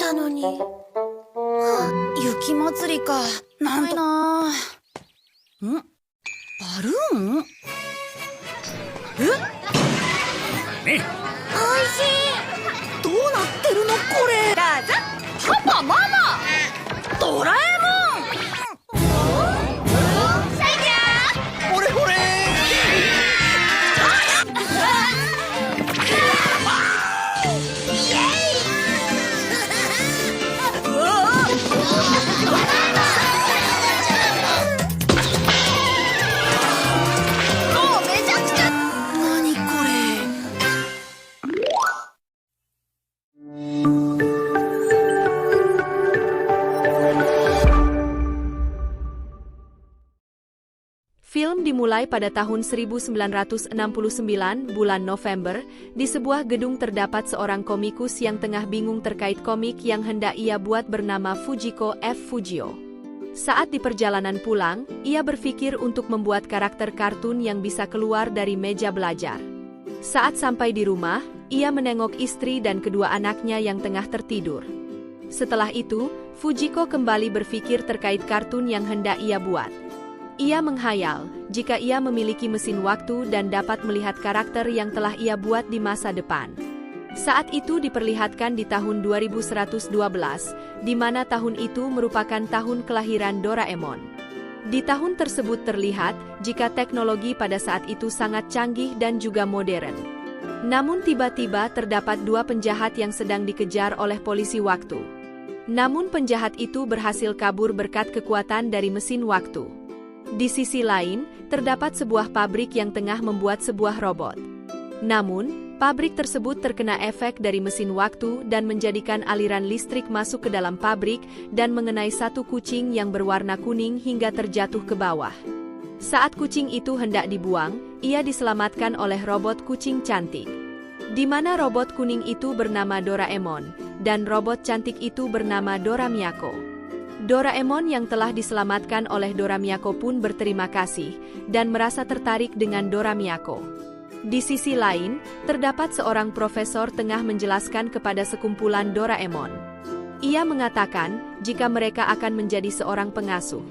たのに。雪祭りか。なんとな。バルーン？おいしい。どうなってるのこれ。どうぞ。パパママドラえもん。さいじゃほれほれ。Film dimulai pada tahun 1969 bulan November. Di sebuah gedung terdapat seorang komikus yang tengah bingung terkait komik yang hendak ia buat bernama Fujiko F. Fujio. Saat di perjalanan pulang, ia berpikir untuk membuat karakter kartun yang bisa keluar dari meja belajar. Saat sampai di rumah, ia menengok istri dan kedua anaknya yang tengah tertidur. Setelah itu, Fujiko kembali berpikir terkait kartun yang hendak ia buat. Ia menghayal, jika ia memiliki mesin waktu dan dapat melihat karakter yang telah ia buat di masa depan. Saat itu diperlihatkan di tahun 2112, di mana tahun itu merupakan tahun kelahiran Doraemon. Di tahun tersebut terlihat, jika teknologi pada saat itu sangat canggih dan juga modern. Namun tiba-tiba terdapat dua penjahat yang sedang dikejar oleh polisi waktu. Namun penjahat itu berhasil kabur berkat kekuatan dari mesin waktu. Di sisi lain, terdapat sebuah pabrik yang tengah membuat sebuah robot. Namun, pabrik tersebut terkena efek dari mesin waktu dan menjadikan aliran listrik masuk ke dalam pabrik dan mengenai satu kucing yang berwarna kuning hingga terjatuh ke bawah. Saat kucing itu hendak dibuang, ia diselamatkan oleh robot kucing cantik. Di mana robot kuning itu bernama Doraemon, dan robot cantik itu bernama Dora Miyako. Doraemon yang telah diselamatkan oleh Dora Miyako pun berterima kasih, dan merasa tertarik dengan Dora Miyako. Di sisi lain, terdapat seorang profesor tengah menjelaskan kepada sekumpulan Doraemon. Ia mengatakan, jika mereka akan menjadi seorang pengasuh.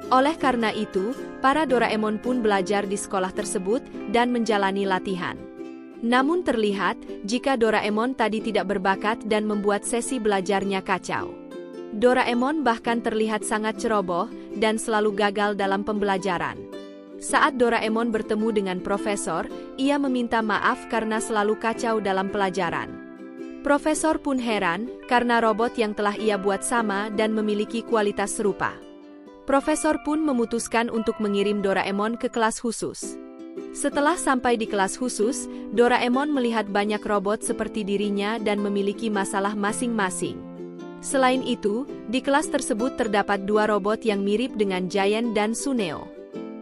Oleh karena itu, para Doraemon pun belajar di sekolah tersebut, dan menjalani latihan. Namun terlihat, jika Doraemon tadi tidak berbakat dan membuat sesi belajarnya kacau. Doraemon bahkan terlihat sangat ceroboh dan selalu gagal dalam pembelajaran. Saat Doraemon bertemu dengan profesor, ia meminta maaf karena selalu kacau dalam pelajaran. Profesor pun heran karena robot yang telah ia buat sama dan memiliki kualitas serupa. Profesor pun memutuskan untuk mengirim Doraemon ke kelas khusus. Setelah sampai di kelas khusus, Doraemon melihat banyak robot seperti dirinya dan memiliki masalah masing-masing. Selain itu, di kelas tersebut terdapat dua robot yang mirip dengan Giant dan Suneo.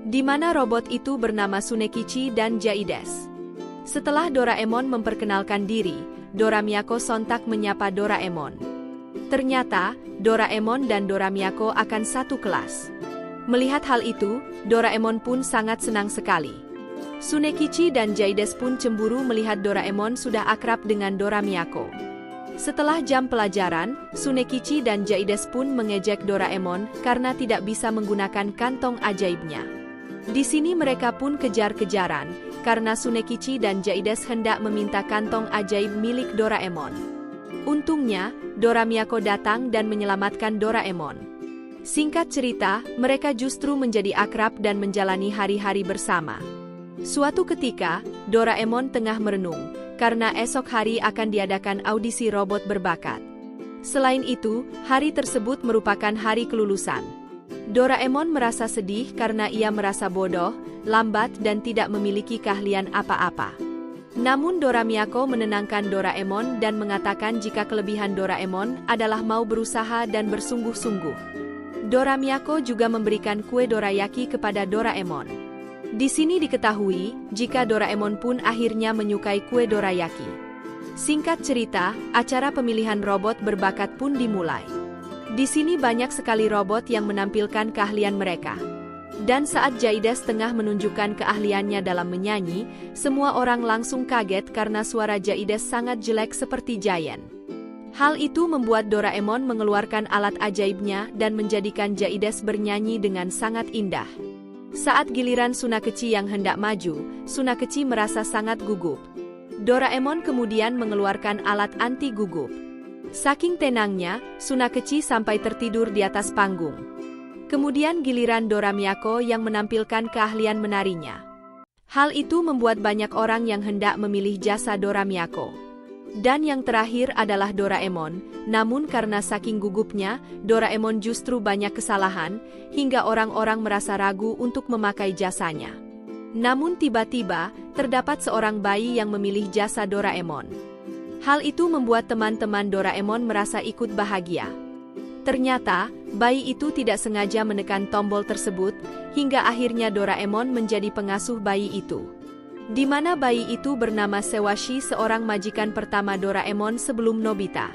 Di mana robot itu bernama Tsunekichi dan Jaides. Setelah Doraemon memperkenalkan diri, Dora Miyako sontak menyapa Doraemon. Ternyata, Doraemon dan Dora Miyako akan satu kelas. Melihat hal itu, Doraemon pun sangat senang sekali. Tsunekichi dan Jaides pun cemburu melihat Doraemon sudah akrab dengan Dora Miyako. Setelah jam pelajaran, Tsunekichi dan Jaides pun mengejek Doraemon karena tidak bisa menggunakan kantong ajaibnya. Di sini mereka pun kejar-kejaran, karena Tsunekichi dan Jaides hendak meminta kantong ajaib milik Doraemon. Untungnya, Dora Miyako datang dan menyelamatkan Doraemon. Singkat cerita, mereka justru menjadi akrab dan menjalani hari-hari bersama. Suatu ketika, Doraemon tengah merenung, karena esok hari akan diadakan audisi robot berbakat. Selain itu, hari tersebut merupakan hari kelulusan. Doraemon merasa sedih karena ia merasa bodoh, lambat dan tidak memiliki keahlian apa-apa. Namun Dora Miyako menenangkan Doraemon dan mengatakan jika kelebihan Doraemon adalah mau berusaha dan bersungguh-sungguh. Dora Miyako juga memberikan kue dorayaki kepada Doraemon. Di sini diketahui, jika Doraemon pun akhirnya menyukai kue dorayaki. Singkat cerita, acara pemilihan robot berbakat pun dimulai. Di sini banyak sekali robot yang menampilkan keahlian mereka. Dan saat Jaides tengah menunjukkan keahliannya dalam menyanyi, semua orang langsung kaget karena suara Jaides sangat jelek seperti Giant. Hal itu membuat Doraemon mengeluarkan alat ajaibnya dan menjadikan Jaides bernyanyi dengan sangat indah. Saat giliran Tsunakeci yang hendak maju, Tsunakeci merasa sangat gugup. Doraemon kemudian mengeluarkan alat anti gugup. Saking tenangnya, Tsunakeci sampai tertidur di atas panggung. Kemudian giliran Dora Miyako yang menampilkan keahlian menarinya. Hal itu membuat banyak orang yang hendak memilih jasa Dora Miyako. Dan yang terakhir adalah Doraemon, namun karena saking gugupnya, Doraemon justru banyak kesalahan, hingga orang-orang merasa ragu untuk memakai jasanya. Namun tiba-tiba, terdapat seorang bayi yang memilih jasa Doraemon. Hal itu membuat teman-teman Doraemon merasa ikut bahagia. Ternyata, bayi itu tidak sengaja menekan tombol tersebut, hingga akhirnya Doraemon menjadi pengasuh bayi itu. Di mana bayi itu bernama Sewashi, seorang majikan pertama Doraemon sebelum Nobita.